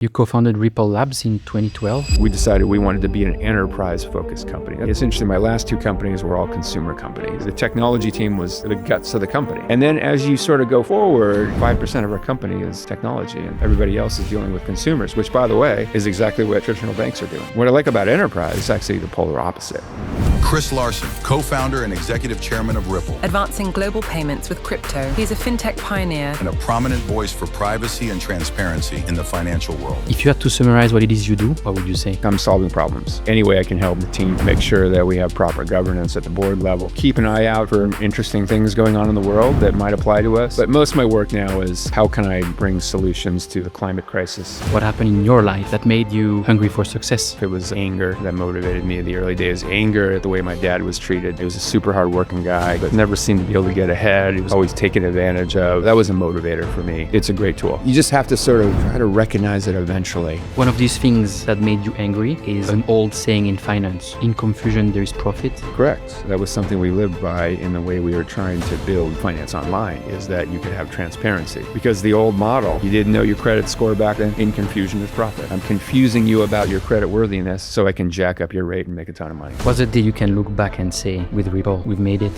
You co-founded Ripple Labs in 2012. We decided we wanted to be an enterprise-focused company. It's interesting, my last two companies were all consumer companies. The technology team was the guts of the company. And then as you sort of go forward, 5% of our company is technology and everybody else is dealing with consumers, which by the way, is exactly what traditional banks are doing. What I like about enterprise is actually the polar opposite. Chris Larsen, co-founder and executive chairman of Ripple. Advancing global payments with crypto. He's a fintech pioneer. And a prominent voice for privacy and transparency in the financial world. If you had to summarize what it is you do, what would you say? I'm solving problems. Any way I can help the team make sure that we have proper governance at the board level. Keep an eye out for interesting things going on in the world that might apply to us. But most of my work now is how can I bring solutions to the climate crisis? What happened in your life that made you hungry for success? It was anger that motivated me in the early days. Anger at the way my dad was treated. He was a super hard-working guy, but never seemed to be able to get ahead. He was always taken advantage of. That was a motivator for me. It's a great tool. You just have to sort of try to recognize it eventually. One of these things that made you angry is an old saying in finance: in confusion there is profit. Correct. That was something we lived by in the way we were trying to build finance online, is that you could have transparency. Because the old model, you didn't know your credit score back then. In confusion is profit. I'm confusing you about your credit worthiness so I can jack up your rate and make a ton of money. What's the day you can look back and say, with Ripple, we've made it?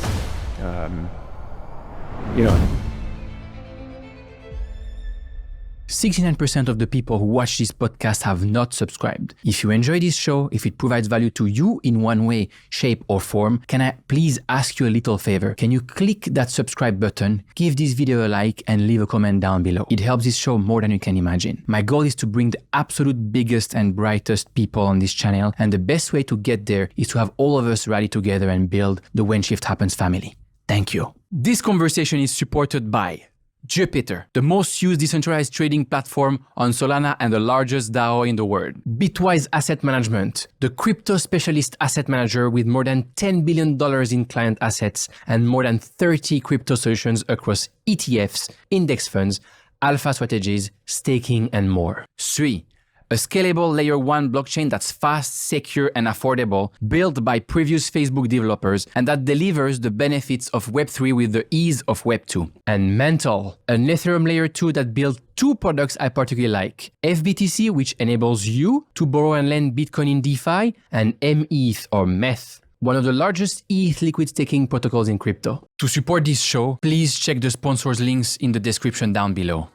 69% of the people who watch this podcast have not subscribed. If you enjoy this show, if it provides value to you in one way, shape, or form, can I please ask you a little favor? Can you click that subscribe button, give this video a like, and leave a comment down below? It helps this show more than you can imagine. My goal is to bring the absolute biggest and brightest people on this channel, and the best way to get there is to have all of us rally together and build the When Shift Happens family. Thank you. This conversation is supported by Jupiter, the most used decentralized trading platform on Solana and the largest DAO in the world. Bitwise Asset Management, the crypto specialist asset manager with more than $10 billion in client assets and more than 30 crypto solutions across ETFs, index funds, alpha strategies, staking, and more. 3. A scalable layer 1 blockchain that's fast, secure, and affordable, built by previous Facebook developers, and that delivers the benefits of Web3 with the ease of Web2. And Mental, an Ethereum layer 2 that built two products I particularly like: FBTC, which enables you to borrow and lend Bitcoin in DeFi, and METH or METH, one of the largest ETH liquid staking protocols in crypto. To support this show, please check the sponsors links in the description down below.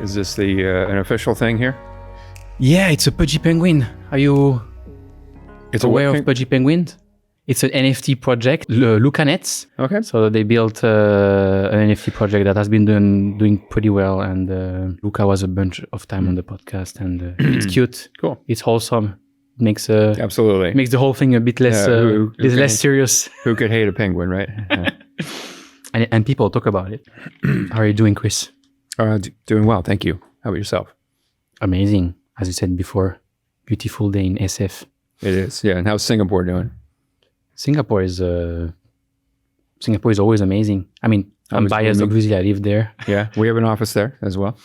Is this the an official thing here? Yeah, it's a Pudgy Penguin. Are you aware of Pudgy Penguin? It's an NFT project, Lucanets. Okay. So they built an NFT project that has been doing pretty well, and Luca was a bunch of time on the podcast, and it's cute. Cool. It's wholesome. Makes absolutely makes the whole thing a bit less less serious. Who could hate a penguin, right? and people talk about it. How are you doing, Chris? Doing well, thank you. How about yourself? Amazing. As you said before, beautiful day in SF. It is, yeah. And how's Singapore doing? Singapore is always amazing. I mean, I'm biased, obviously, I live there. Yeah, we have an office there as well.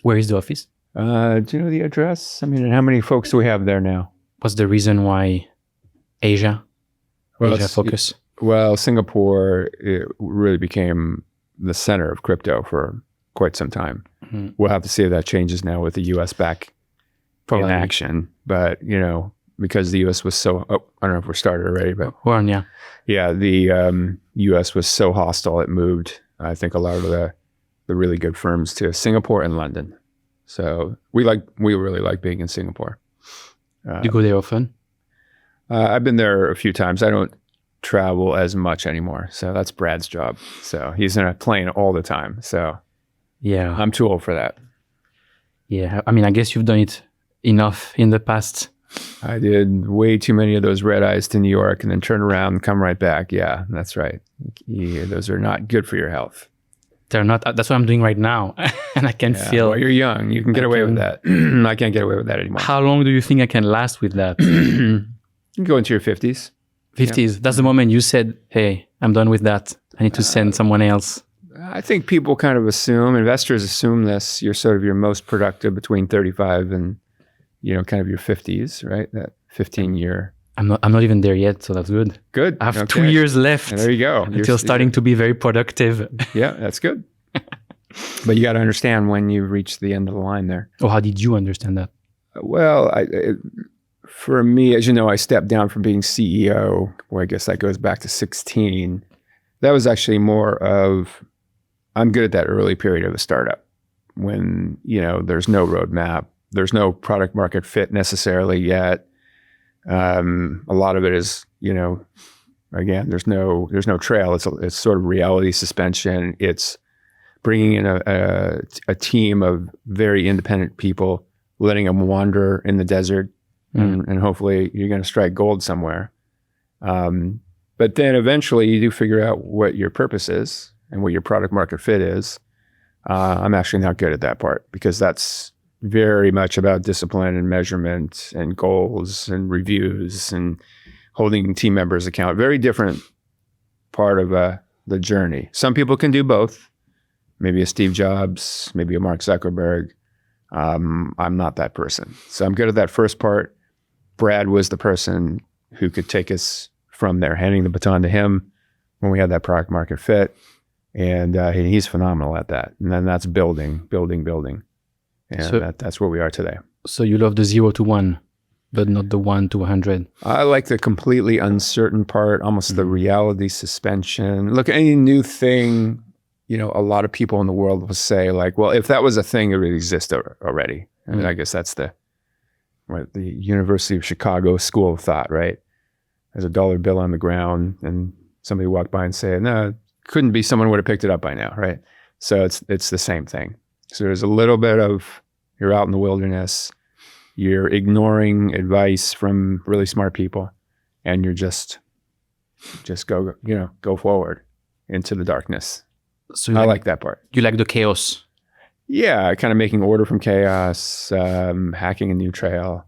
Where is the office? Do you know the address? I mean, and how many folks do we have there now? What's the reason why Asia focus? Well, Singapore, it really became the center of crypto for quite some time. Mm-hmm. We'll have to see if that changes now with the U.S. back in action. But, because the U.S. was so, I don't know if we're started already, but the U.S. was so hostile, it moved, I think, a lot of the really good firms to Singapore and London. So we really like being in Singapore. You go there often? I've been there a few times. I don't travel as much anymore. So that's Brad's job. So he's in a plane all the time. So yeah, I'm too old for that. Yeah, I mean, I guess you've done it enough in the past. I did way too many of those red eyes to New York and then turn around and come right back. Yeah, that's right. Yeah, those are not good for your health. They're not. That's what I'm doing right now. And I can feel... Well, you're young. You can get away with that. I can't get away with that anymore. How long do you think I can last with that? You can go into your 50s. 50s. Yeah. That's the moment you said, hey, I'm done with that. I need to send someone else. I think people kind of assume, investors assume this, you're sort of your most productive between 35 and, kind of your 50s, right? That 15-year. I'm not even there yet, so that's good. Good. I have 2 years left. And there you go. Until starting to be very productive. Yeah, that's good. But you got to understand when you reach the end of the line there. Or how did you understand that? Well, for me, as you know, I stepped down from being CEO. Well, I guess that goes back to 16. That was actually more of, I'm good at that early period of a startup when, there's no roadmap, there's no product market fit necessarily yet. A lot of it is, again, there's no trail. It's sort of reality suspension. It's bringing in a team of very independent people, letting them wander in the desert, and hopefully you're going to strike gold somewhere. But then eventually you do figure out what your purpose is and what your product market fit is. I'm actually not good at that part because that's very much about discipline and measurement and goals and reviews and holding team members account. Very different part of the journey. Some people can do both. Maybe a Steve Jobs, maybe a Mark Zuckerberg. I'm not that person. So I'm good at that first part. Brad was the person who could take us from there, handing the baton to him when we had that product market fit. And he's phenomenal at that. And then that's building. And so, that's where we are today. So you love the 0 to 1, but not the 1 to 100. I like the completely uncertain part, almost the reality suspension. Look, any new thing, a lot of people in the world will say like, well, if that was a thing, it would exist already. And I guess that's the University of Chicago school of thought, right? There's a dollar bill on the ground and somebody walked by and said, no, it couldn't be, someone would have picked it up by now, right? So it's the same thing. So there's a little bit of, you're out in the wilderness, you're ignoring advice from really smart people, and you're just go forward into the darkness. So I like that part. You like the chaos? Yeah, kind of making order from chaos, hacking a new trail.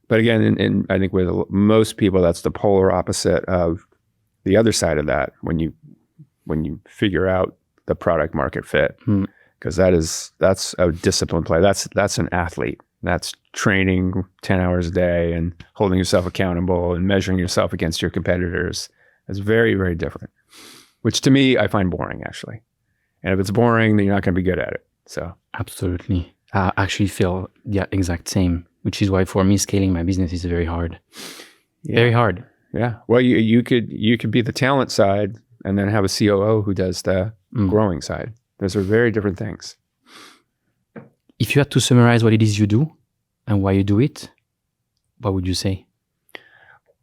But again, I think with most people, that's the polar opposite of the other side of that. When you figure out the product market fit, because that's a discipline play. That's an athlete. That's training 10 hours a day and holding yourself accountable and measuring yourself against your competitors. It's very, very different, which to me, I find boring actually. And if it's boring, then you're not going to be good at it. So absolutely. I actually feel the exact same, which is why for me, scaling my business is very hard. Yeah. Very hard. Yeah. Well, you could be the talent side and then have a COO who does the growing side. Those are very different things. If you had to summarize what it is you do and why you do it, what would you say?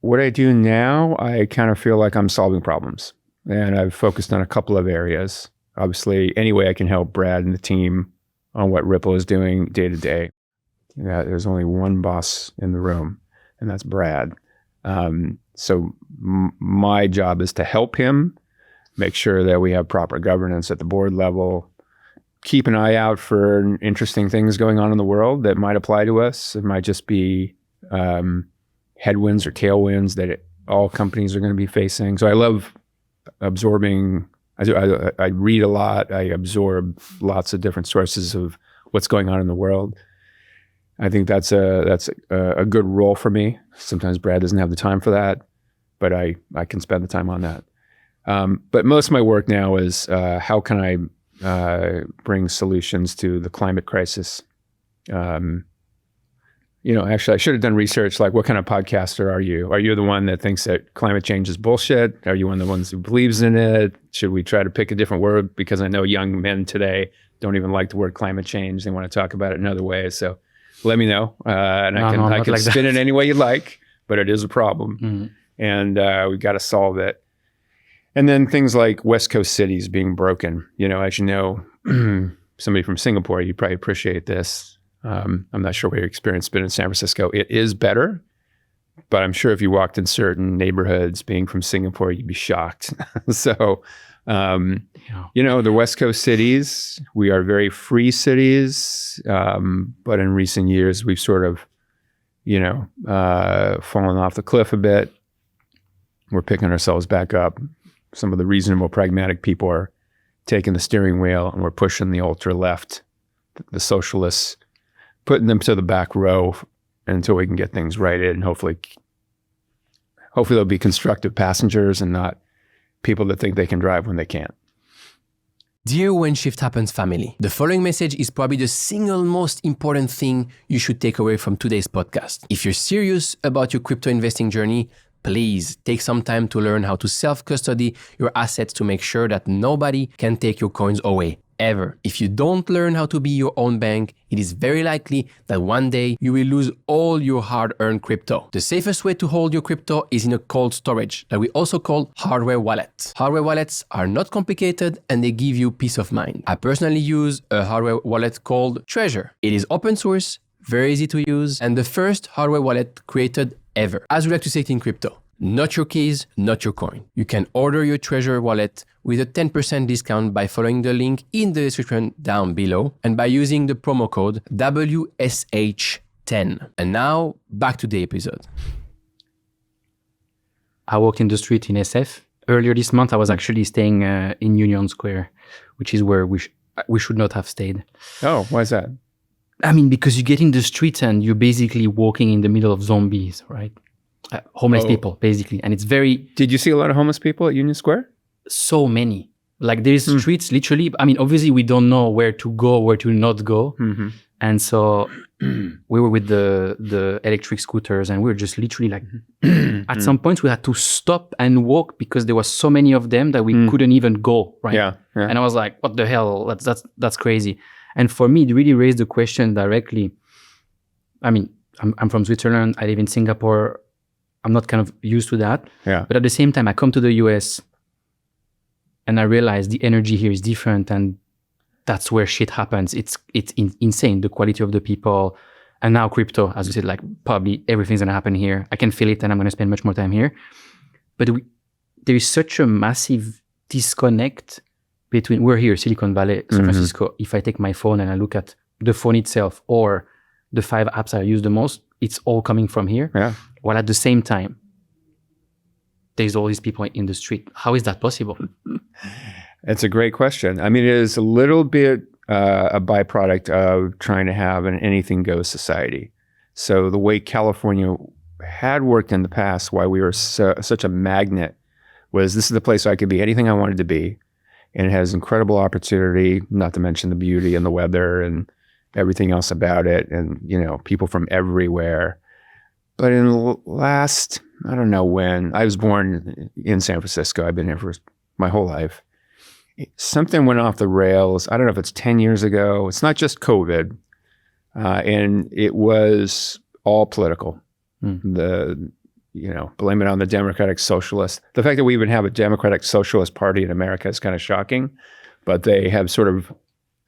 What I do now, I kind of feel like I'm solving problems. And I've focused on a couple of areas. Obviously, any way I can help Brad and the team on what Ripple is doing day to day. There's only one boss in the room, and that's Brad. So my job is to help him make sure that we have proper governance at the board level, keep an eye out for interesting things going on in the world that might apply to us. It might just be headwinds or tailwinds that all companies are going to be facing. So I love absorbing. I read a lot. I absorb lots of different sources of what's going on in the world. I think that's a good role for me. Sometimes Brad doesn't have the time for that, but I can spend the time on that. But most of my work now is how can I bring solutions to the climate crisis. Actually, I should have done research. Like, what kind of podcaster are you? Are you the one that thinks that climate change is bullshit? Are you one of the ones who believes in it? Should we try to pick a different word? Because I know young men today don't even like the word climate change. They want to talk about it in other ways. So let me know. And I can spin it any way you like, but it is a problem. Mm-hmm. And we've got to solve it. And then things like West Coast cities being broken. As you know, somebody from Singapore, you probably appreciate this. I'm not sure what your experience has been in San Francisco. It is better, but I'm sure if you walked in certain neighborhoods, being from Singapore, you'd be shocked. So, the West Coast cities, we are very free cities, but in recent years, we've sort of, fallen off the cliff a bit. We're picking ourselves back up. Some of the reasonable, pragmatic people are taking the steering wheel, and we're pushing the ultra left, the socialists, putting them to the back row until we can get things righted, and hopefully they'll be constructive passengers and not people that think they can drive when they can't. Dear When Shift Happens family, the following message is probably the single most important thing you should take away from today's podcast. If you're serious about your crypto investing journey, please take some time to learn how to self-custody your assets to make sure that nobody can take your coins away. Ever. If you don't learn how to be your own bank, it is very likely that one day you will lose all your hard-earned crypto. The safest way to hold your crypto is in a cold storage that we also call hardware wallets. Hardware wallets are not complicated and they give you peace of mind. I personally use a hardware wallet called Trezor. It is open source, very easy to use, and the first hardware wallet created ever. As we like to say it in crypto, not your keys, not your coin. You can order your Trezor wallet with a 10% discount by following the link in the description down below and by using the promo code WSH10. And now, back to the episode. I walked in the street in SF. Earlier this month, I was actually staying in Union Square, which is where we should not have stayed. Oh, why is that? I mean, because you get in the street and you're basically walking in the middle of zombies, right? Homeless people, basically. And it's very... Did you see a lot of homeless people at Union Square? So many. Like there's streets literally, I mean, obviously we don't know where to go, where to not go. Mm-hmm. And so we were with the electric scooters and we were just literally like, at some points we had to stop and walk because there was so many of them that we couldn't even go, right? Yeah. And I was like, what the hell? That's crazy. And for me, it really raised the question directly. I mean, I'm from Switzerland. I live in Singapore. I'm not kind of used to that. Yeah. But at the same time, I come to the US and I realize the energy here is different and that's where shit happens. It's insane, the quality of the people. And now crypto, as you said, like probably everything's going to happen here. I can feel it and I'm going to spend much more time here. But there is such a massive disconnect between, we're here, Silicon Valley, San Francisco. If I take my phone and I look at the phone itself or the 5 apps I use the most, it's all coming from here. Yeah. While at the same time, there's all these people in the street. How is that possible? It's a great question. I mean, it is a little bit a byproduct of trying to have an anything goes society. So the way California had worked in the past, why we were such a magnet, was this is the place I could be anything I wanted to be. And it has incredible opportunity, not to mention the beauty and the weather and everything else about it. And, you know, people from everywhere. But in the last, I don't know when, I was born in San Francisco. I've been here for my whole life. Something went off the rails. I don't know if it's 10 years ago. It's not just COVID. And it was all political. Blame it on the Democratic Socialists. The fact that we even have a Democratic Socialist Party in America is kind of shocking. But they have sort of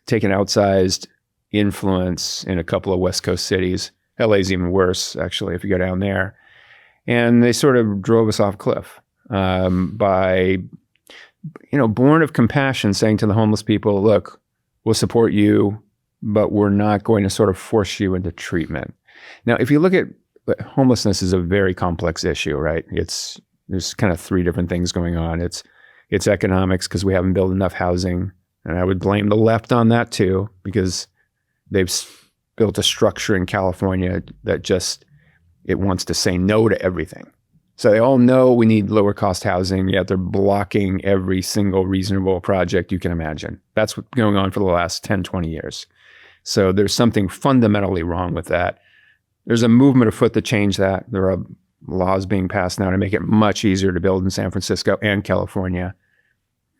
taken outsized influence in a couple of West Coast cities. LA's even worse, actually, if you go down there. And they sort of drove us off a cliff by, born of compassion, saying to the homeless people, look, we'll support you, but we're not going to sort of force you into treatment. Now, if you look at homelessness is a very complex issue, right? There's kind of 3 different things going on. It's economics because we haven't built enough housing. And I would blame the left on that too, because they've built a structure in California that it wants to say no to everything. So they all know we need lower cost housing, yet they're blocking every single reasonable project you can imagine. That's what's going on for the last 10, 20 years. So there's something fundamentally wrong with that. There's a movement afoot to change that. There are laws being passed now to make it much easier to build in San Francisco and California.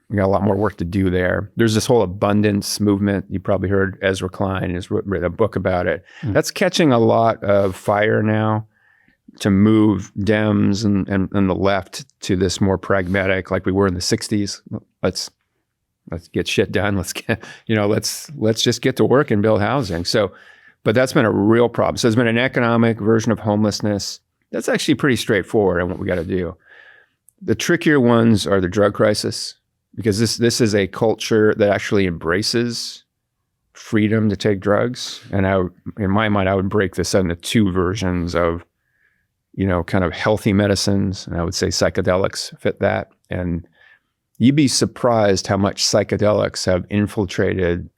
We got a lot more work to do there. There's this whole abundance movement. You probably heard Ezra Klein has written a book about it. That's catching a lot of fire now to move Dems and the left to this more pragmatic, like we were in the 60s. Let's get shit done. Let's just get to work and build housing. So, but that's been a real problem. So there's been an economic version of homelessness. That's actually pretty straightforward on what we got to do. The trickier ones are the drug crisis, because this is a culture that actually embraces freedom to take drugs. And in my mind, I would break this into 2 versions of, kind of healthy medicines. And I would say psychedelics fit that. And you'd be surprised how much psychedelics have infiltrated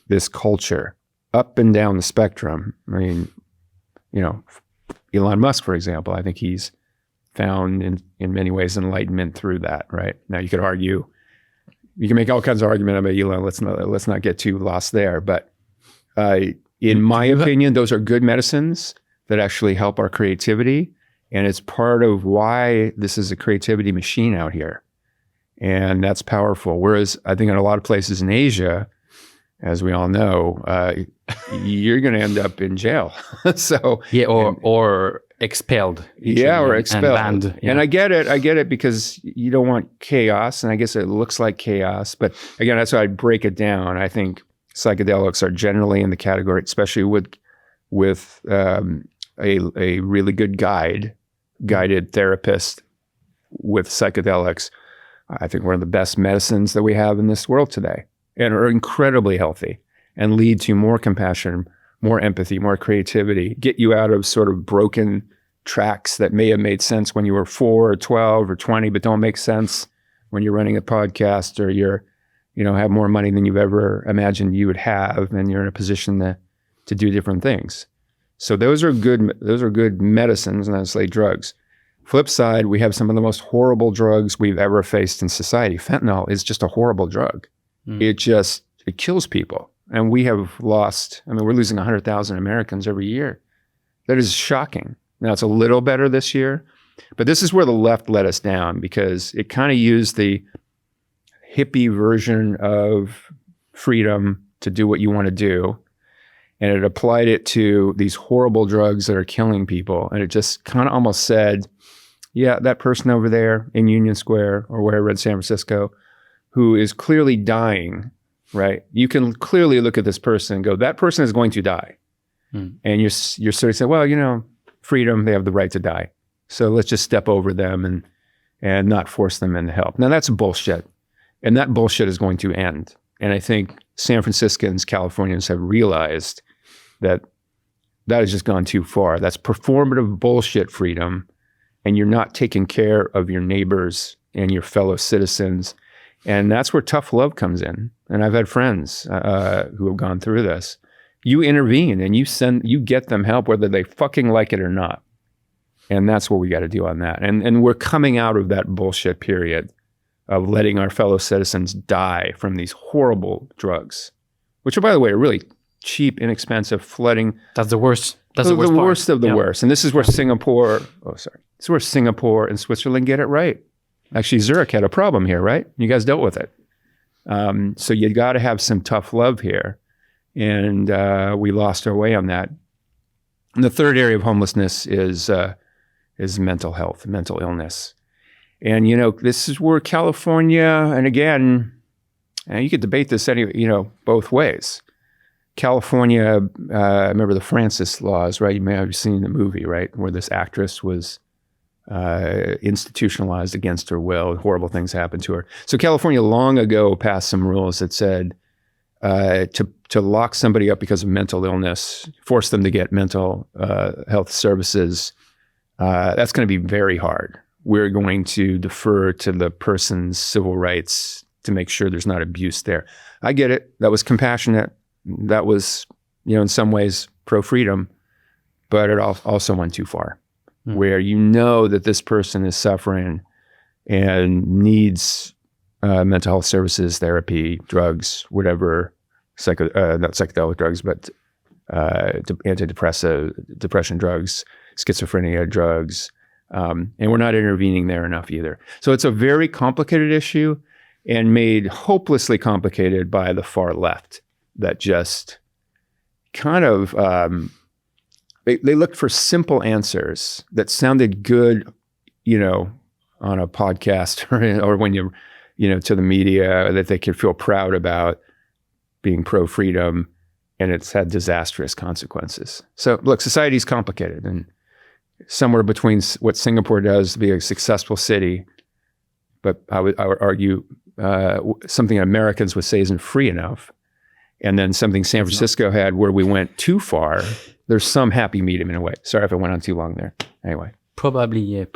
this culture up and down the spectrum. I mean, Elon Musk, for example, I think he's found in many ways enlightenment through that, right? Now you could argue you can make all kinds of argument about ELoan. Let's not get too lost there. But in my opinion, those are good medicines that actually help our creativity. And it's part of why this is a creativity machine out here. And that's powerful. Whereas I think in a lot of places in Asia, as we all know, you're going to end up in jail. So or expelled. Or expelled. And banned. Yeah. And I get it because you don't want chaos. And I guess it looks like chaos. But again, that's why I break it down. I think psychedelics are generally in the category, especially with a really good guided therapist with psychedelics. I think one of the best medicines that we have in this world today, and are incredibly healthy and lead to more compassion, more empathy, more creativity, get you out of sort of broken tracks that may have made sense when you were 4 or 12 or 20, but don't make sense when you're running a podcast or you're, have more money than you've ever imagined you would have, and you're in a position to do different things. So those are good medicines, and that's like drugs. Flip side, we have some of the most horrible drugs we've ever faced in society. Fentanyl is just a horrible drug. It kills people. And we have lost, we're losing 100,000 Americans every year. That is shocking. Now, it's a little better this year, but this is where the left let us down, because it kind of used the hippie version of freedom to do what you want to do. And it applied it to these horrible drugs that are killing people. And it just kind of almost said, yeah, that person over there in Union Square or wherever in San Francisco who is clearly dying, right? You can clearly look at this person and go, that person is going to die. And you're sort of saying, well, freedom, they have the right to die. So let's just step over them and not force them into help. Now that's bullshit. And that bullshit is going to end. And I think San Franciscans, Californians have realized that has just gone too far. That's performative bullshit freedom. And you're not taking care of your neighbors and your fellow citizens. And that's where tough love comes in. And I've had friends who have gone through this. You intervene and you get them help whether they fucking like it or not. And that's what we got to do on that. And we're coming out of that bullshit period of letting our fellow citizens die from these horrible drugs, which are, by the way, are really cheap, inexpensive, flooding. That's the worst. That's the worst of the worst. And this is where Singapore and Switzerland get it right. Actually, Zurich had a problem here, right? You guys dealt with it. So you got to have some tough love here. And we lost our way on that. And the third area of homelessness is mental health, mental illness. And, this is where California, and again, you could debate this both ways. California, I remember the Francis laws, right? You may have seen the movie, right? Where this actress was institutionalized against her will. Horrible things happened to her. So California long ago passed some rules that said to lock somebody up because of mental illness, force them to get mental health services, that's going to be very hard. We're going to defer to the person's civil rights to make sure there's not abuse there. I get it. That was compassionate. That was, in some ways pro-freedom, but it also went too far, where that this person is suffering and needs mental health services, therapy, drugs, whatever, not psychedelic drugs, but depression drugs, schizophrenia drugs, and we're not intervening there enough either. So it's a very complicated issue, and made hopelessly complicated by the far left that just kind of, they looked for simple answers that sounded good, on a podcast or when you to the media, that they could feel proud about being pro-freedom, and it's had disastrous consequences. So look, society is complicated, and somewhere between what Singapore does to be a successful city, but I would argue something Americans would say isn't free enough, and then something San Francisco had where we went too far. There's some happy medium in a way. Sorry if I went on too long there. Anyway. Probably.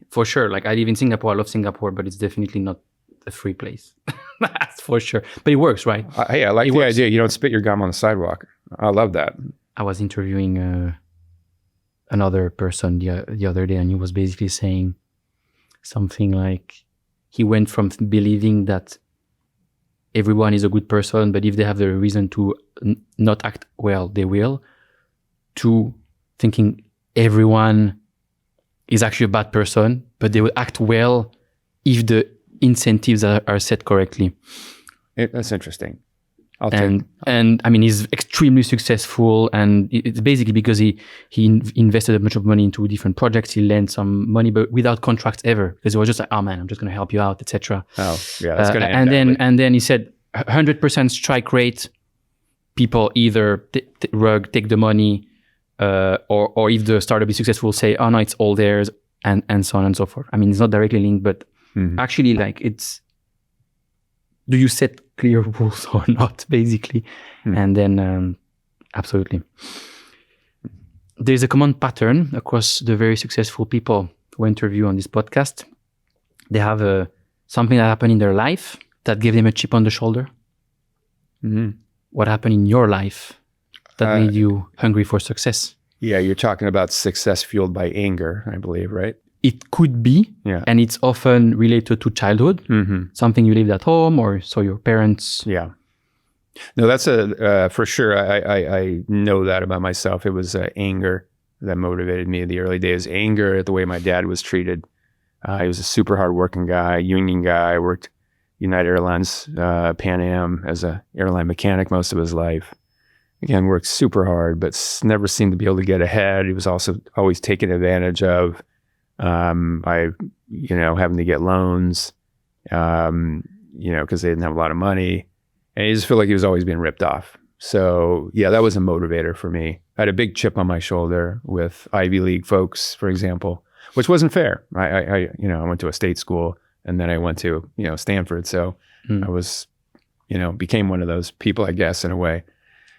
For sure. Like, I live in Singapore. I love Singapore, but it's definitely not a free place. That's for sure. But it works, right? Hey, I like the idea. You don't spit your gum on the sidewalk. I love that. I was interviewing another person the other day, and he was basically saying something like he went from believing that everyone is a good person, but if they have the reason to not act well, they will, to thinking everyone is actually a bad person, but they will act well if the incentives are set correctly. That's interesting. And I mean, he's extremely successful, and it's basically because he invested a bunch of money into different projects. He lent some money, but without contracts ever, because he was just like, oh man, I'm just going to help you out, etc. Oh, yeah, that's going to end. And then he said 100% strike rate. People either take the money, or if the startup is successful, say, oh no, it's all theirs, and so on and so forth. I mean, it's not directly linked, but actually, like, it's, do you set clear rules or not, basically? And then, absolutely. There's a common pattern across the very successful people who interview on this podcast. They have something that happened in their life that gave them a chip on the shoulder. What happened in your life that made you hungry for success? Yeah, you're talking about success fueled by anger, I believe, right? It could be, and it's often related to childhood, something you lived at home or saw your parents. Yeah. No, that's for sure. I know that about myself. It was anger that motivated me in the early days. Anger at the way my dad was treated. He was a super hardworking guy, union guy, worked United Airlines, Pan Am as a airline mechanic most of his life. Again, worked super hard, but never seemed to be able to get ahead. He was also always taken advantage of. Having to get loans, because they didn't have a lot of money, and he just felt like he was always being ripped off. So yeah, that was a motivator for me. I had a big chip on my shoulder with Ivy League folks, for example, which wasn't fair. I went to a state school and then I went to, Stanford. So I was, became one of those people, I guess, in a way.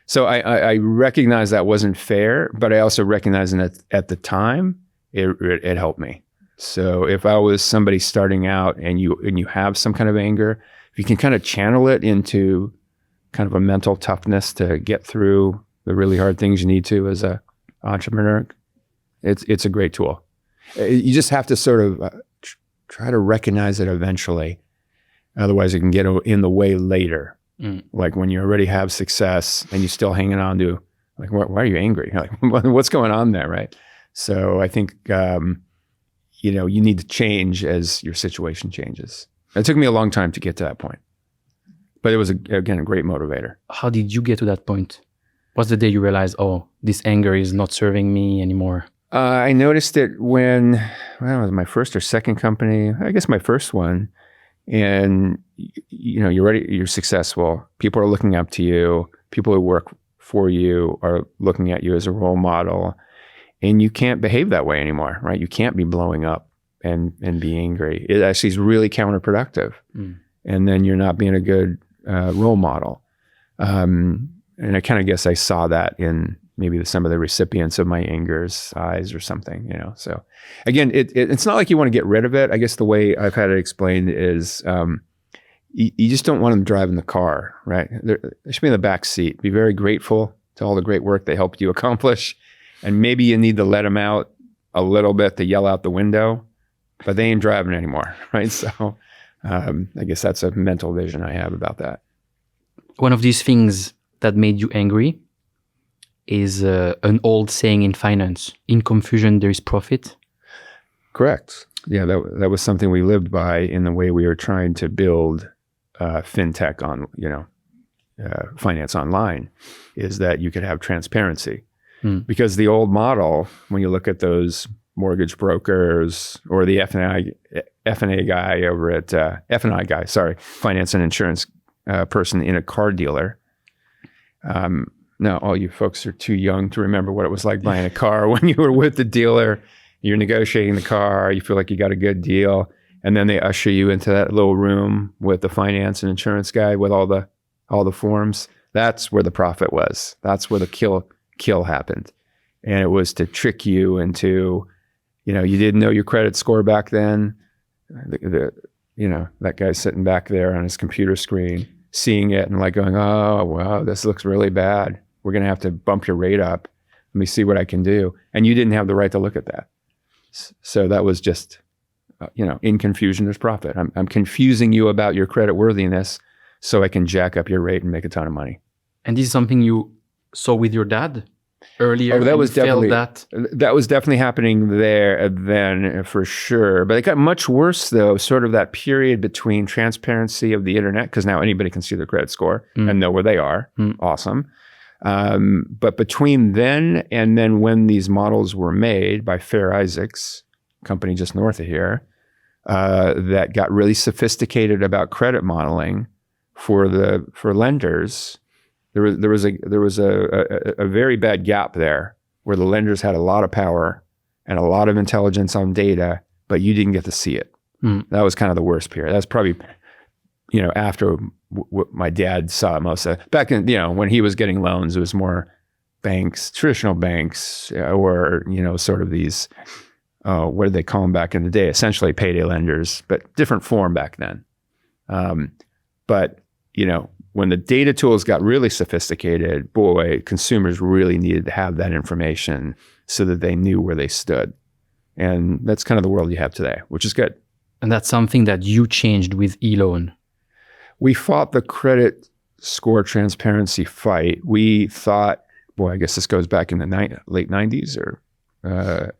So I recognized that wasn't fair, but I also recognized that at the time, it helped me. So if I was somebody starting out and you have some kind of anger, if you can kind of channel it into kind of a mental toughness to get through the really hard things you need to as a entrepreneur, it's a great tool. You just have to sort of try to recognize it eventually. Otherwise, it can get in the way later. Like when you already have success and you're still hanging on to, like, why are you angry? Like, what's going on there, right? So I think, you need to change as your situation changes. It took me a long time to get to that point, but it was, again, a great motivator. How did you get to that point? What's the day you realized, oh, this anger is not serving me anymore? I noticed it when, it was my first or second company, I guess my first one. And, you're ready, you're successful. People are looking up to you. People who work for you are looking at you as a role model. And you can't behave that way anymore, right? You can't be blowing up and be angry. It actually is really counterproductive. And then you're not being a good role model. And I kind of guess I saw that in maybe some of the recipients of my anger's eyes or something, So again, it's not like you want to get rid of it. I guess the way I've had it explained is you just don't want them driving the car, right? They should be in the back seat. Be very grateful to all the great work they helped you accomplish. And maybe you need to let them out a little bit to yell out the window, but they ain't driving anymore, right? So I guess that's a mental vision I have about that. One of these things that made you angry is an old saying in finance: in confusion, there is profit. Correct. Yeah, that was something we lived by in the way we were trying to build fintech on, finance online, is that you could have transparency. Because the old model, when you look at those mortgage brokers or the F&A guy over at finance and insurance person in a car dealer. Now, all you folks are too young to remember what it was like buying a car when you were with the dealer. You're negotiating the car. You feel like you got a good deal. And then they usher you into that little room with the finance and insurance guy with all the forms. That's where the profit was. That's where the kill happened. And it was to trick you into, you didn't know your credit score back then. That guy's sitting back there on his computer screen, seeing it and like going, oh, wow, this looks really bad. We're going to have to bump your rate up. Let me see what I can do. And you didn't have the right to look at that. So that was just, in confusion, there's profit. I'm confusing you about your credit worthiness so I can jack up your rate and make a ton of money. And this is something you saw with your dad earlier? Oh, that was definitely that was definitely happening there then for sure. But it got much worse though, sort of that period between transparency of the internet, because now anybody can see their credit score and know where they are. Awesome. But between then and then when these models were made by Fair Isaacs, company just north of here, that got really sophisticated about credit modeling for lenders. There was a very bad gap there where the lenders had a lot of power and a lot of intelligence on data, but you didn't get to see it. That was kind of the worst period. That's probably, after what my dad saw most of. Back in, when he was getting loans, it was more banks, traditional banks, or, sort of these, what did they call them back in the day? Essentially payday lenders, but different form back then. But, when the data tools got really sophisticated, boy, consumers really needed to have that information so that they knew where they stood. And that's kind of the world you have today, which is good. And that's something that you changed with ELoan. We fought the credit score transparency fight. We thought, boy, I guess this goes back in the late 90s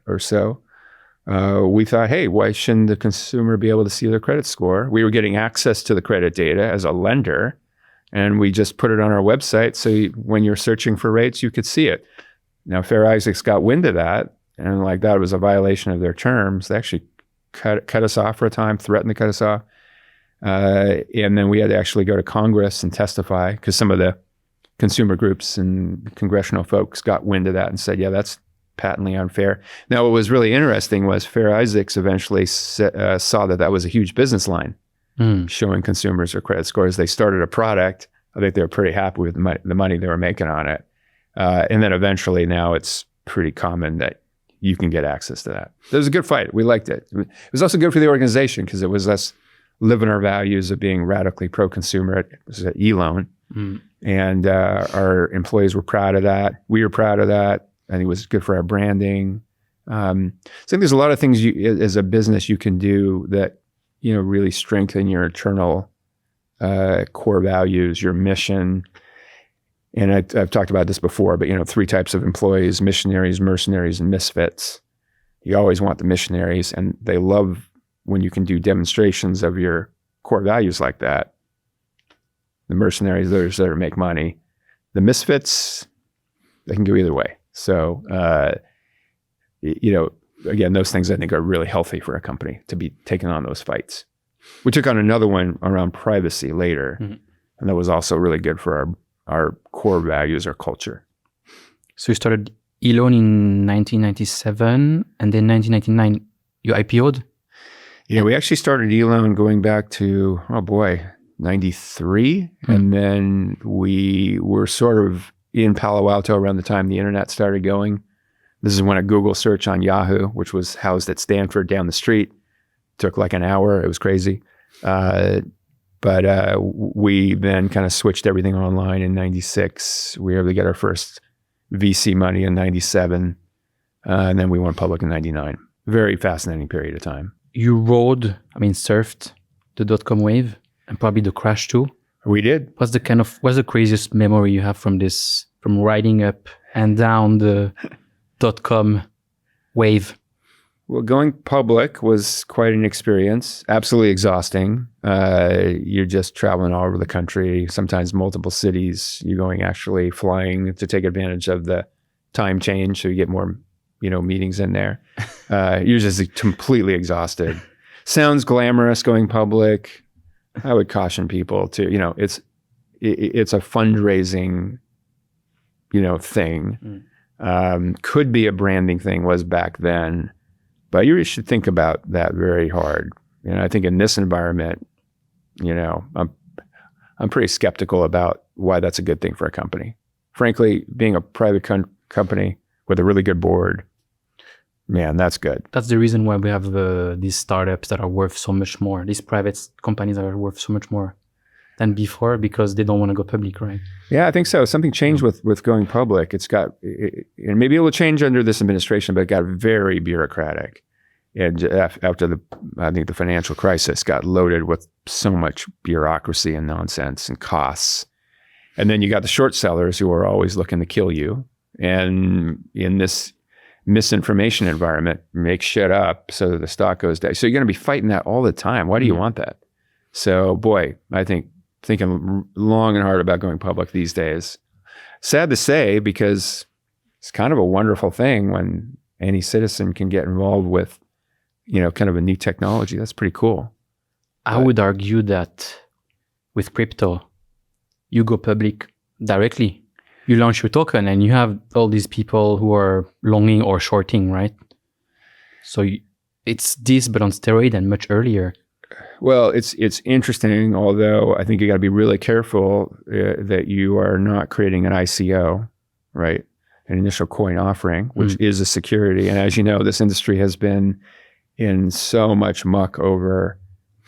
or so. We thought, hey, why shouldn't the consumer be able to see their credit score? We were getting access to the credit data as a lender, and we just put it on our website so when you're searching for rates, you could see it. Now, Fair Isaacs got wind of that, and that was a violation of their terms. They actually cut us off for a time, threatened to cut us off. And then we had to actually go to Congress and testify because some of the consumer groups and congressional folks got wind of that and said, yeah, that's patently unfair. Now, what was really interesting was Fair Isaacs eventually saw that was a huge business line, showing consumers their credit scores. They started a product. I think they were pretty happy with the money they were making on it. And then eventually now it's pretty common that you can get access to that. It was a good fight. We liked it. It was also good for the organization because it was us living our values of being radically pro-consumer. It was at ELoan. And our employees were proud of that. We were proud of that. I think it was good for our branding. So I think there's a lot of things as a business you can do that, really strengthen your internal core values, your mission. And I've talked about this before, but 3 types of employees: missionaries, mercenaries, and misfits. You always want the missionaries, and they love when you can do demonstrations of your core values like that. The mercenaries, those that make money. The misfits, they can go either way. So, again, those things I think are really healthy for a company to be taking on those fights. We took on another one around privacy later, and that was also really good for our core values, our culture. So you started ELoan in 1997, and then 1999 you IPO'd? Yeah, we actually started ELoan going back to, 93. And then we were sort of in Palo Alto around the time the internet started going. This is when a Google search on Yahoo, which was housed at Stanford down the street, took like an hour. It was crazy. But we then kind of switched everything online in 96. We were able to get our first VC money in 97. And then we went public in 99. Very fascinating period of time. You surfed the dot-com wave and probably the crash too. We did. What's the craziest memory you have from riding up and down the dot-com wave? Well, going public was quite an experience. Absolutely exhausting. You're just traveling all over the country, sometimes multiple cities. You're actually flying to take advantage of the time change so you get more, meetings in there. You're just completely exhausted. Sounds glamorous going public. I would caution people to, it's a fundraising, thing. Could be a branding thing, was back then. But you should think about that very hard. I think in this environment, I'm pretty skeptical about why that's a good thing for a company. Frankly, being a private company with a really good board, man, that's good. That's the reason why we have these startups that are worth so much more. These private companies are worth so much more than before because they don't want to go public, right? Yeah, I think so. Something changed with going public. And maybe it will change under this administration, but it got very bureaucratic. And after I think the financial crisis got loaded with so much bureaucracy and nonsense and costs. And then you got the short sellers who are always looking to kill you. And in this misinformation environment, make shit up so that the stock goes down. So you're going to be fighting that all the time. Why do you want that? So boy, I think thinking long and hard about going public these days. Sad to say, because it's kind of a wonderful thing when any citizen can get involved with, kind of a new technology. That's pretty cool. I would argue that with crypto, you go public directly. You launch your token and you have all these people who are longing or shorting, right? So it's this, but on steroid and much earlier. Well, it's interesting, although I think you got to be really careful that you are not creating an ICO, right? An initial coin offering, which is a security. And as you know, this industry has been in so much muck over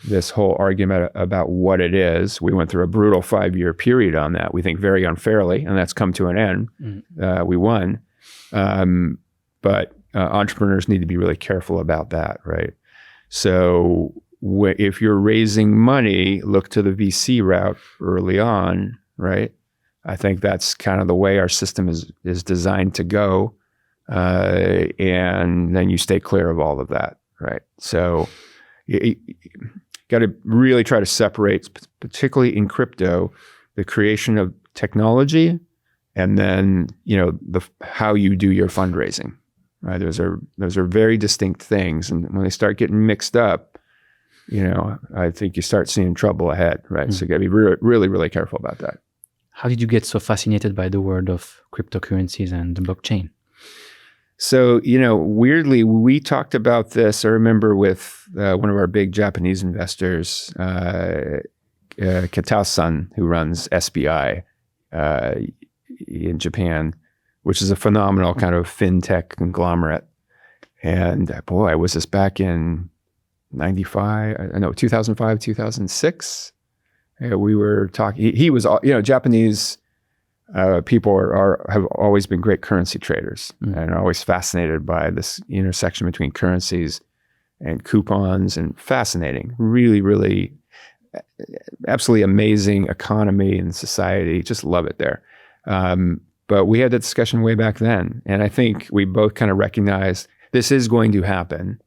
this whole argument about what it is. We went through a brutal 5-year period on that, we think very unfairly, and that's come to an end. We won. But entrepreneurs need to be really careful about that, right? So if you're raising money, look to the VC route early on, right? I think that's kind of the way our system is designed to go. And then you stay clear of all of that, right? So you got to really try to separate, particularly in crypto, the creation of technology and then, how you do your fundraising, right? Those are very distinct things. And when they start getting mixed up, I think you start seeing trouble ahead, right? So you got to be really, really careful about that. How did you get so fascinated by the world of cryptocurrencies and the blockchain? So, weirdly, we talked about this, I remember, with one of our big Japanese investors, Kitao-san, who runs SBI in Japan, which is a phenomenal kind of fintech conglomerate. And boy, was this back in 2005, 2006. We were talking, he was, Japanese people have always been great currency traders and are always fascinated by this intersection between currencies and coupons, and fascinating, really, really absolutely amazing economy and society. Just love it there. But we had that discussion way back then. And I think we both kind of recognized this is going to happen.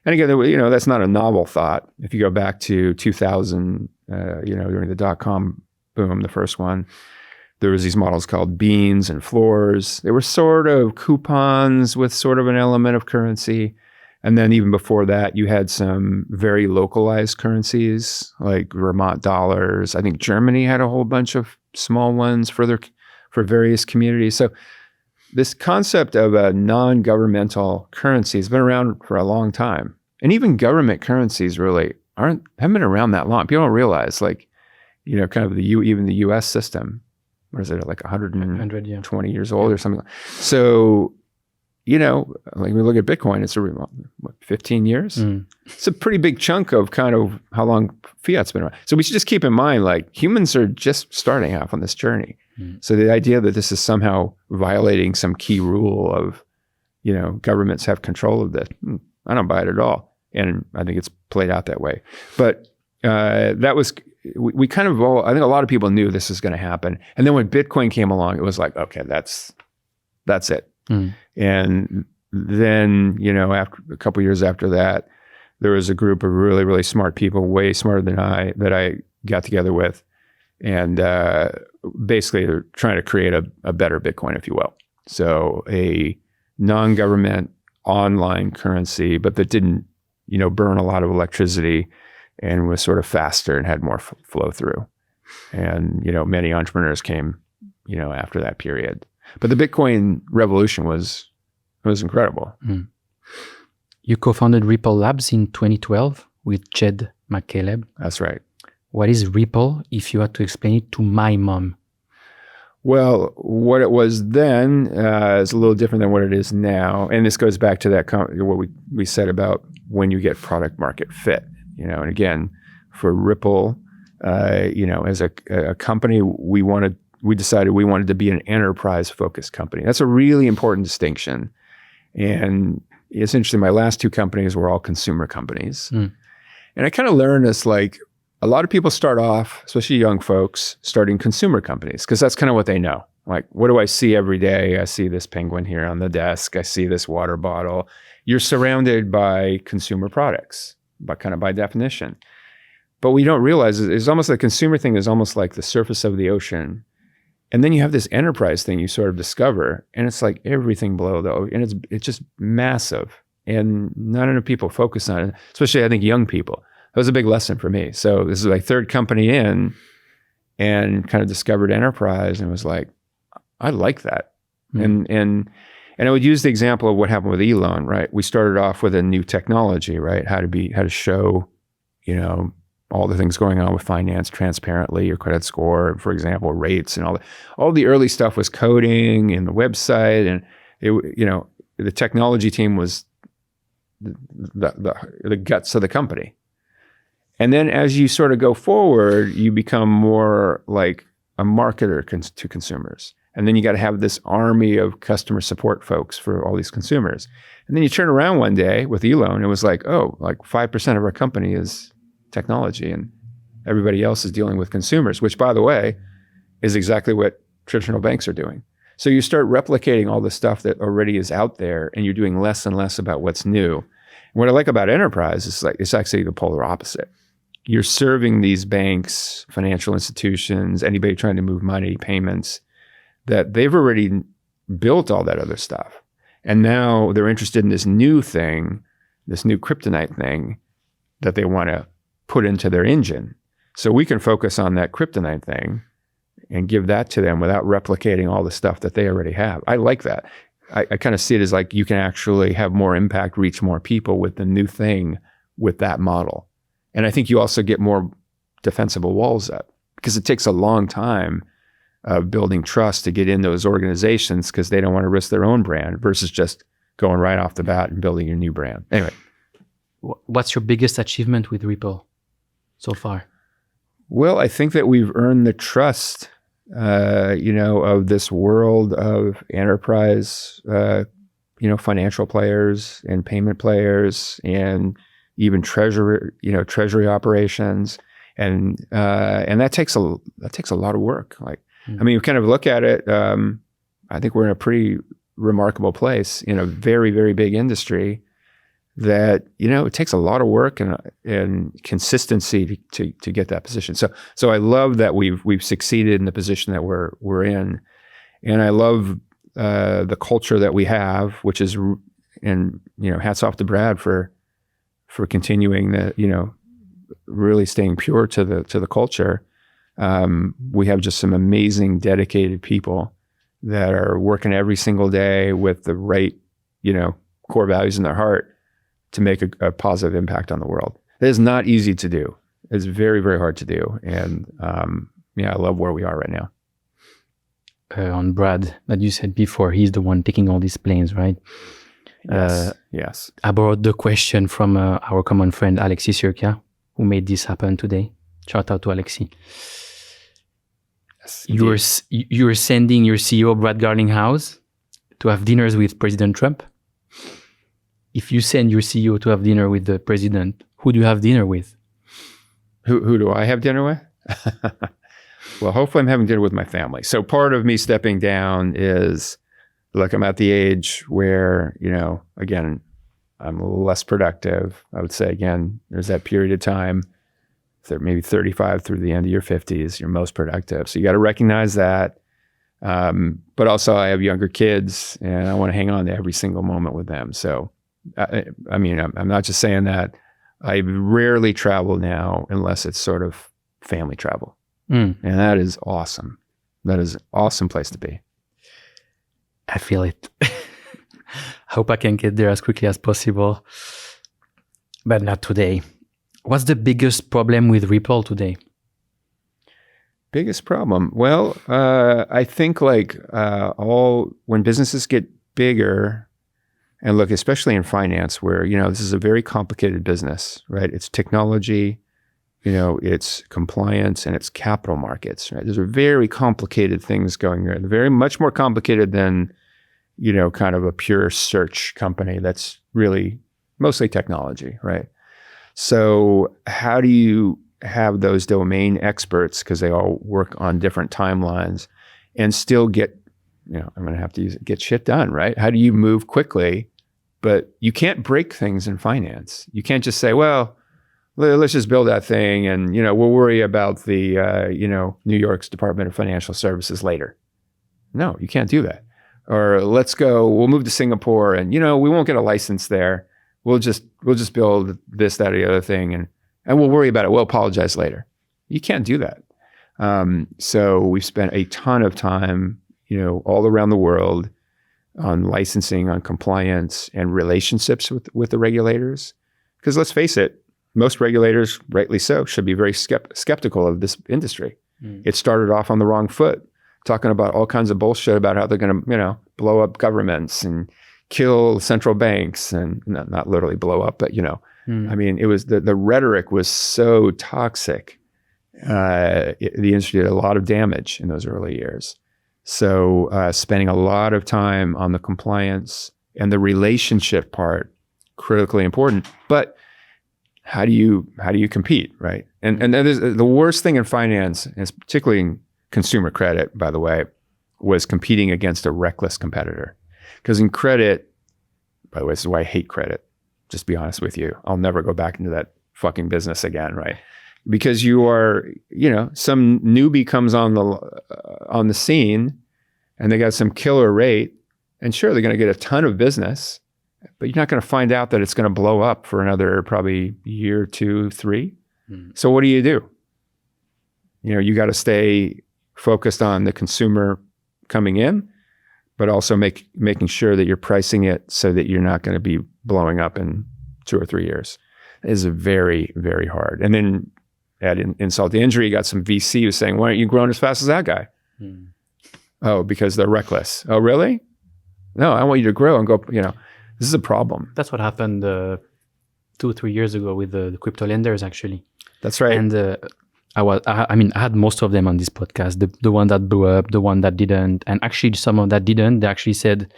And again, that's not a novel thought. If you go back to 2000, during the dot-com boom, the first one, there was these models called beans and floors. They were sort of coupons with sort of an element of currency. And then even before that, you had some very localized currencies like Vermont dollars. I think Germany had a whole bunch of small ones for various communities. So this concept of a non-governmental currency has been around for a long time. And even government currencies really haven't been around that long. People don't realize, kind of even the US system, what is it, like 120 years old or something. So, like we look at Bitcoin, it's 15 years? It's a pretty big chunk of kind of how long fiat's been around. So we should just keep in mind, humans are just starting off on this journey. So the idea that this is somehow violating some key rule of, governments have control of this, I don't buy it at all. And I think it's played out that way. But that was, we kind of I think a lot of people knew this was going to happen. And then when Bitcoin came along, it was like, okay, that's it. And then, after a couple of years after that, there was a group of really, really smart people, way smarter than I, that I got together with. And basically they're trying to create a better Bitcoin, if you will. So a non-government online currency, but that didn't, burn a lot of electricity and was sort of faster and had more flow through. And, many entrepreneurs came, after that period. But the Bitcoin revolution was incredible. You co-founded Ripple Labs in 2012 with Jed McCaleb. That's right. What is Ripple, if you had to explain it to my mom? Well, what it was then is a little different than what it is now. And this goes back to that what we said about when you get product market fit. And again, for Ripple, as a company, we decided we wanted to be an enterprise-focused company. That's a really important distinction. And it's interesting. My last two companies were all consumer companies. And I kind of learned this, like a lot of people start off, especially young folks, starting consumer companies because that's kind of what they know. Like, what do I see every day? I see this penguin here on the desk. I see this water bottle. You're surrounded by consumer products, but kind of by definition. But what you don't realize is it's almost the consumer thing is almost like the surface of the ocean. And then you have this enterprise thing you sort of discover, and it's like everything below the ocean, and it's just massive. And not enough people focus on it, especially I think young people. That was a big lesson for me. So this is my third company in, and kind of discovered enterprise, and was like, I like that. And I would use the example of what happened with ELoan, right? We started off with a new technology, right? How to show, all the things going on with finance transparently, your credit score, for example, rates and all that. All the early stuff was coding and the website, and the technology team was the guts of the company. And then as you sort of go forward, you become more like a marketer to consumers. And then you got to have this army of customer support folks for all these consumers. And then you turn around one day with ELoan, it was like, 5% of our company is technology and everybody else is dealing with consumers, which, by the way, is exactly what traditional banks are doing. So you start replicating all the stuff that already is out there, and you're doing less and less about what's new. And what I like about enterprise is like it's actually the polar opposite. You're serving these banks, financial institutions, anybody trying to move money, payments, that they've already built all that other stuff. And now they're interested in this new thing, this new kryptonite thing that they want to put into their engine. So we can focus on that kryptonite thing and give that to them without replicating all the stuff that they already have. I like that. I kind of see it as like you can actually have more impact, reach more people with the new thing with that model. And I think you also get more defensible walls up because it takes a long time of building trust to get in those organizations because they don't want to risk their own brand versus just going right off the bat and building your new brand. Anyway. What's your biggest achievement with Ripple so far? Well, I think that we've earned the trust, of this world of enterprise, financial players and payment players and even treasury operations. And that takes a lot of work. Like, I mean, you kind of look at it, I think we're in a pretty remarkable place in a very, very big industry that, it takes a lot of work and consistency to get that position. So I love that we've succeeded in the position that we're in. And I love the culture that we have, which is, and, hats off to Brad for continuing the, really staying pure to the culture. We have just some amazing, dedicated people that are working every single day with the right, core values in their heart to make a positive impact on the world. It is not easy to do. It's very, very hard to do. And I love where we are right now. On Brad, that you said before, he's the one taking all these planes, right? Yes. I borrowed the question from our common friend, Alexis Sirkia, who made this happen today. Shout out to Alexis. Yes, you're sending your CEO, Brad Garlinghouse, to have dinners with President Trump. If you send your CEO to have dinner with the president, who do you have dinner with? Who do I have dinner with? Well, hopefully I'm having dinner with my family. So part of me stepping down is, look, I'm at the age where, again, I'm a little less productive. I would say, again, there's that period of time, maybe 35 through the end of your 50s, you're most productive. So you got to recognize that. But also I have younger kids and I want to hang on to every single moment with them. So, I'm not just saying that. I rarely travel now unless it's sort of family travel. And that is awesome. That is an awesome place to be. I feel it. I hope I can get there as quickly as possible, but not today. What's the biggest problem with Ripple today? Biggest problem? Well, I think when businesses get bigger, and look, especially in finance where, this is a very complicated business, right? It's technology, it's compliance and it's capital markets, right? Those are very complicated things going on. Very much more complicated than, kind of a pure search company that's really mostly technology, right? So how do you have those domain experts, because they all work on different timelines, and still get, I'm going to have to use it, get shit done, right? How do you move quickly? But you can't break things in finance. You can't just say, well, let's just build that thing and, we'll worry about the, New York's Department of Financial Services later. No, you can't do that. Or we'll move to Singapore and, we won't get a license there. We'll just build this, that, or the other thing, and we'll worry about it. We'll apologize later. You can't do that. So we've spent a ton of time, all around the world on licensing, on compliance, and relationships with the regulators. Because let's face it, most regulators, rightly so, should be very skeptical of this industry. It started off on the wrong foot, talking about all kinds of bullshit about how they're going to, blow up governments and kill central banks, and not literally blow up, but I mean, it was the rhetoric was so toxic. The industry did a lot of damage in those early years. So spending a lot of time on the compliance and the relationship part, critically important. But how do you compete, right? And that is the worst thing in finance, and particularly in consumer credit, by the way, was competing against a reckless competitor. Because in credit, by the way, this is why I hate credit. Just be honest with you. I'll never go back into that fucking business again, right? Because you are, some newbie comes on the scene and they got some killer rate, and sure, they're going to get a ton of business, but you're not going to find out that it's going to blow up for another probably year, 2, 3. So what do? You got to stay focused on the consumer coming in, but also making sure that you're pricing it so that you're not going to be blowing up in 2 or 3 years. It is very, very hard. And then add insult to injury, you got some VC who's saying, why aren't you growing as fast as that guy? Oh, because they're reckless. Oh, really? No, I want you to grow and go, this is a problem. That's what happened 2 or 3 years ago with the crypto lenders, actually. That's right. And I had most of them on this podcast, the one that blew up, the one that didn't. And actually some of that didn't. They actually said,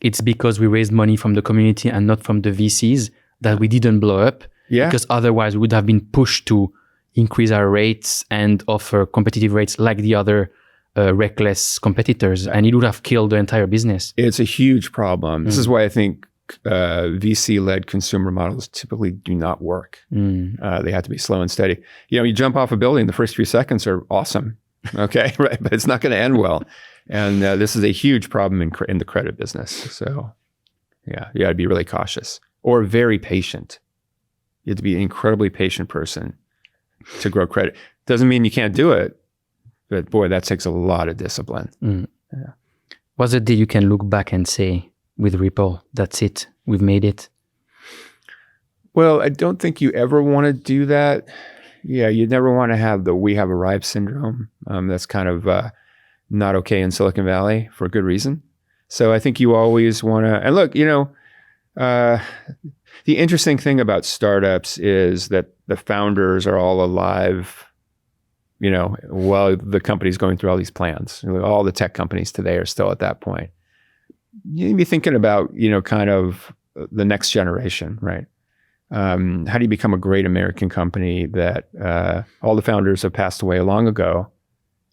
it's because we raised money from the community and not from the VCs that we didn't blow up. Yeah. Because otherwise we would have been pushed to increase our rates and offer competitive rates like the other reckless competitors, and it would have killed the entire business. It's a huge problem. This is why I think VC-led consumer models typically do not work. They have to be slow and steady. You jump off a building, the first few seconds are awesome, okay, right? But it's not going to end well. And this is a huge problem in the credit business. So yeah, you got to be really cautious or very patient. You have to be an incredibly patient person to grow credit. Doesn't mean you can't do it, but boy, that takes a lot of discipline. Yeah. What's a day you can look back and say, with Ripple, that's it, we've made it? Well, I don't think you ever want to do that. Yeah, you never want to have the "we have arrived" syndrome. That's kind of not okay in Silicon Valley for good reason. So I think you always want to, and look, the interesting thing about startups is that the founders are all alive, while the company's going through all these plans. All the tech companies today are still at that point. You need to be thinking about, kind of the next generation, right? How do you become a great American company that all the founders have passed away long ago,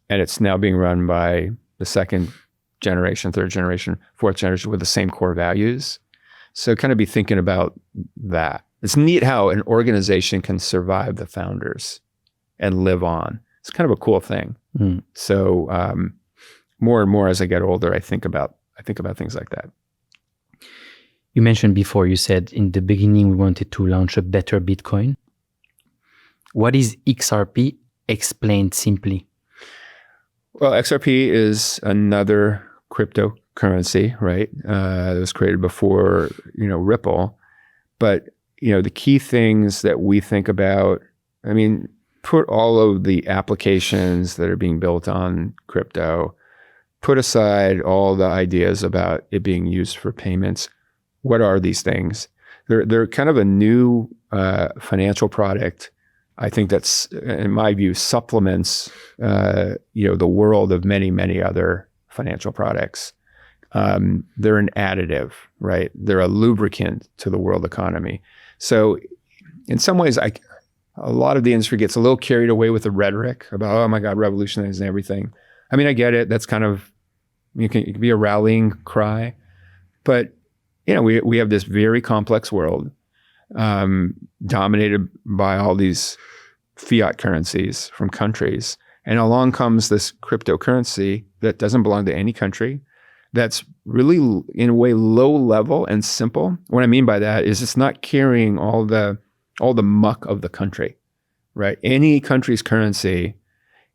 and it's now being run by the second generation, third generation, fourth generation with the same core values? So kind of be thinking about that. It's neat how an organization can survive the founders and live on. It's kind of a cool thing. So more and more as I get older, I think about things like that. You mentioned before, you said in the beginning we wanted to launch a better Bitcoin. What is XRP? Explained simply. Well, XRP is another cryptocurrency, right? It was created before, Ripple. But, the key things that we think about, put all of the applications that are being built on crypto, put aside all the ideas about it being used for payments. What are these things? They're kind of a new financial product. I think that's, in my view, supplements the world of many, many other financial products. they're an additive, right? They're a lubricant to the world economy. So in some ways, a lot of the industry gets a little carried away with the rhetoric about, oh my God, revolutionizing everything. I mean, I get it. That's kind of, it can be a rallying cry. But, we have this very complex world dominated by all these fiat currencies from countries. And along comes this cryptocurrency that doesn't belong to any country, that's really, in a way, low level and simple. What I mean by that is it's not carrying all the muck of the country, right? Any country's currency,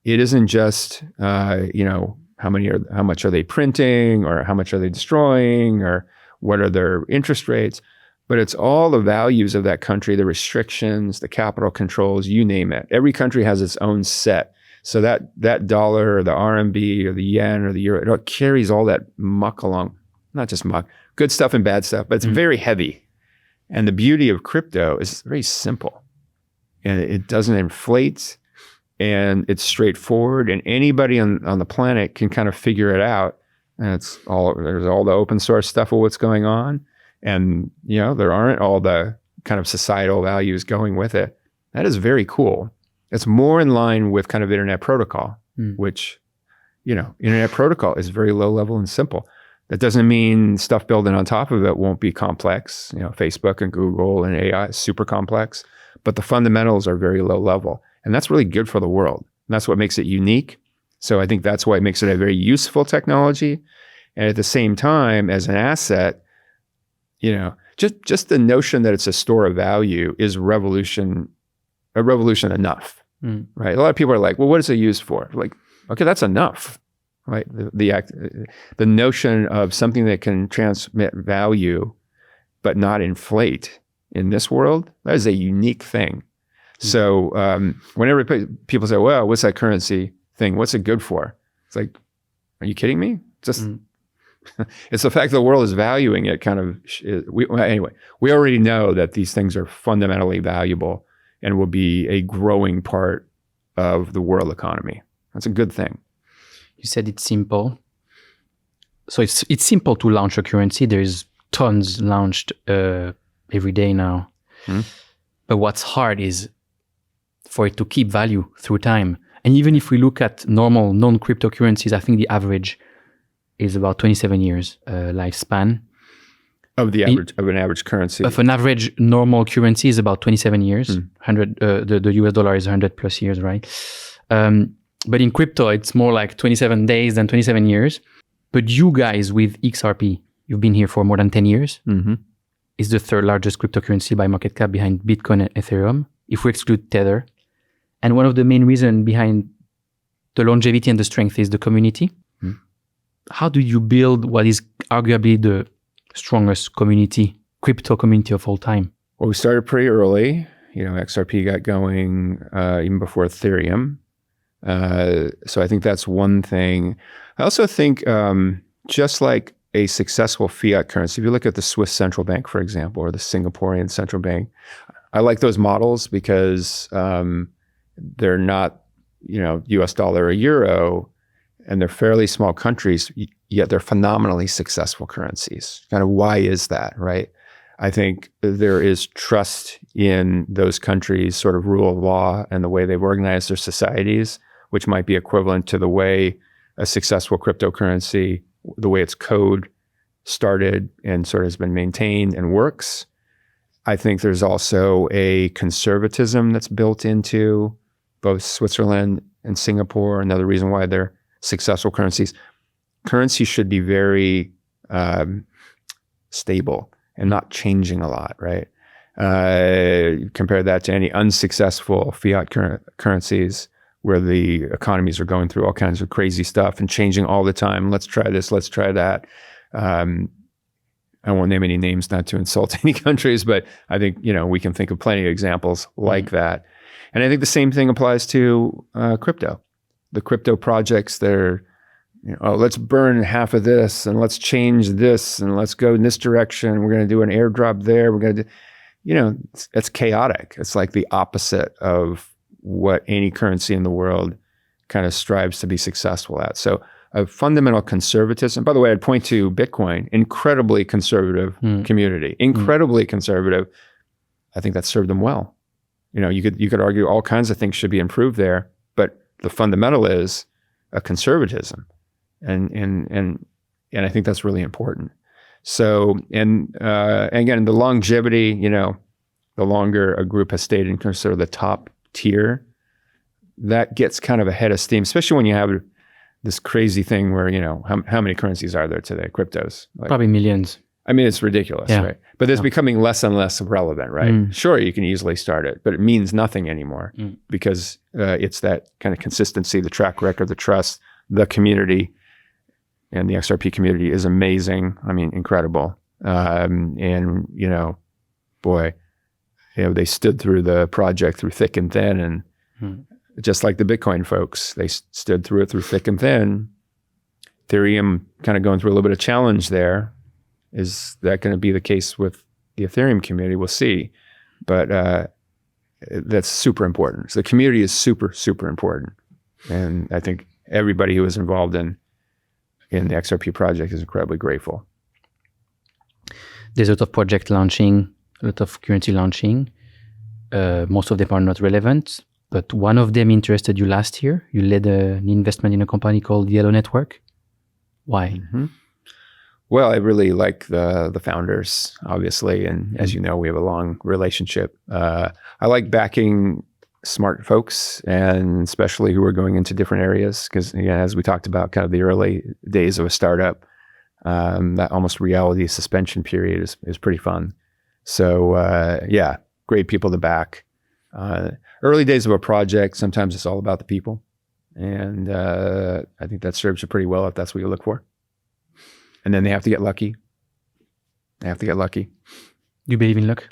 it isn't just, how much are they printing, or how much are they destroying, or what are their interest rates, but it's all the values of that country, the restrictions, the capital controls, you name it. Every country has its own set. So that dollar or the RMB or the yen or the euro, it carries all that muck along. Not just muck, good stuff and bad stuff, but it's very heavy. And the beauty of crypto is very simple. And it doesn't inflate, and it's straightforward, and anybody on the planet can kind of figure it out. And there's all the open source stuff of what's going on. And, there aren't all the kind of societal values going with it. That is very cool. It's more in line with kind of internet protocol, which, internet protocol is very low level and simple. That doesn't mean stuff building on top of it won't be complex. Facebook and Google and AI is super complex, but the fundamentals are very low level. And that's really good for the world. And that's what makes it unique. So I think that's why it makes it a very useful technology. And at the same time, as an asset, just the notion that it's a store of value is a revolution enough, right? A lot of people are like, well, what is it used for? Like, okay, that's enough, right? The notion of something that can transmit value but not inflate in this world, that is a unique thing. So whenever people say, well, what's that currency thing? What's it good for? It's like, are you kidding me? Just it's the fact that the world is valuing it anyway, we already know that these things are fundamentally valuable and will be a growing part of the world economy. That's a good thing. You said it's simple. So it's simple to launch a currency. There's tons launched every day now. But what's hard is for it to keep value through time. And even if we look at normal non-cryptocurrencies, I think the average is about 27 years lifespan. Of an average currency. Of an average normal currency is about 27 years. 100, the US dollar is 100 plus years, right? But in crypto, it's more like 27 days than 27 years. But you guys with XRP, you've been here for more than 10 years. It's the third largest cryptocurrency by market cap behind Bitcoin and Ethereum, if we exclude Tether. And one of the main reasons behind the longevity and the strength is the community. How do you build what is arguably the strongest crypto community of all time? Well, we started pretty early. XRP got going even before Ethereum. So I think that's one thing. I also think just like a successful fiat currency, if you look at the Swiss central bank, for example, or the Singaporean central bank, I like those models because they're not, US dollar or euro, and they're fairly small countries, yet they're phenomenally successful currencies. Kind of why is that, right? I think there is trust in those countries' sort of rule of law and the way they've organized their societies, which might be equivalent to the way a successful cryptocurrency, the way its code started and sort of has been maintained and works. I think there's also a conservatism that's built into both Switzerland and Singapore. Another reason why they're successful currencies. Currency should be very stable and not changing a lot, right? Compare that to any unsuccessful fiat currencies where the economies are going through all kinds of crazy stuff and changing all the time. Let's try this, let's try that. I won't name any names not to insult any countries, but I think, we can think of plenty of examples like that. And I think the same thing applies to crypto. The crypto projects, they're, let's burn half of this and let's change this and let's go in this direction. We're going to do an airdrop there. We're going to do, it's chaotic. It's like the opposite of what any currency in the world kind of strives to be successful at. So a fundamental conservatism. By the way, I'd point to Bitcoin, incredibly conservative community, incredibly conservative. I think that served them well. You know, you could argue all kinds of things should be improved there, but the fundamental is a conservatism, and I think that's really important. So, and again, the longevity, you know, the longer a group has stayed in sort of the top tier, that gets kind of a head of steam, especially when you have this crazy thing where, you know, how many currencies are there today? Cryptos? Like, Probably millions. I mean, it's ridiculous, right? But it's becoming less and less relevant, right? Sure, you can easily start it, but it means nothing anymore because it's that kind of consistency, the track record, the trust, the community, and the XRP community is amazing. I mean, incredible. And, you know, boy, you know, they stood through the project through thick and thin, and just like the Bitcoin folks, they stood through it through thick and thin. Ethereum kind of going through a little bit of challenge there. Is that going to be the case with the Ethereum community? We'll see. But that's super important. So the community is super, super important. And I think everybody who is involved in the XRP project is incredibly grateful. There's a lot of project launching, a lot of currency launching. Most of them are not relevant, but one of them interested you last year. You led an investment in a company called ELoan Network. Why? Well, I really like the founders, obviously, and as you know, we have a long relationship. I like backing smart folks, and especially who are going into different areas, because again, as we talked about, kind of the early days of a startup, that almost reality suspension period is pretty fun. So yeah, great people to back. Early days of a project, sometimes it's all about the people, and I think that serves you pretty well if that's what you look for. And then they have to get lucky. You believe in luck?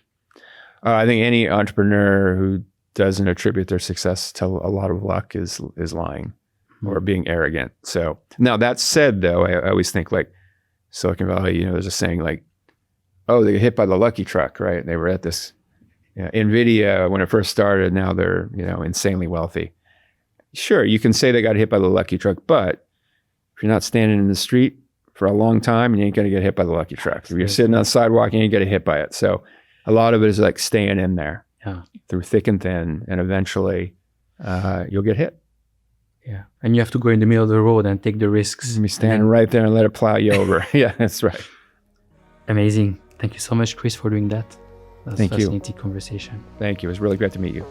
I think any entrepreneur who doesn't attribute their success to a lot of luck is lying or being arrogant. So now that said, though, I always think like Silicon Valley, you know, there's a saying like, oh, they get hit by the lucky truck, right? They were at this, you know, NVIDIA when it first started. Now they're, you know, insanely wealthy. Sure, you can say they got hit by the lucky truck, but if you're not standing in the street for a long time, you ain't going to get hit by the lucky truck. If you're sitting on the sidewalk, you ain't going to get hit by it. So a lot of it is like staying in there through thick and thin, and eventually you'll get hit. Yeah. And you have to go in the middle of the road and take the risks. Be standing right there and let it plow you over. Yeah, that's right. Amazing. Thank you so much, Chris, for doing that. That's Thank a you. fascinating conversation. Thank you. It was really great to meet you.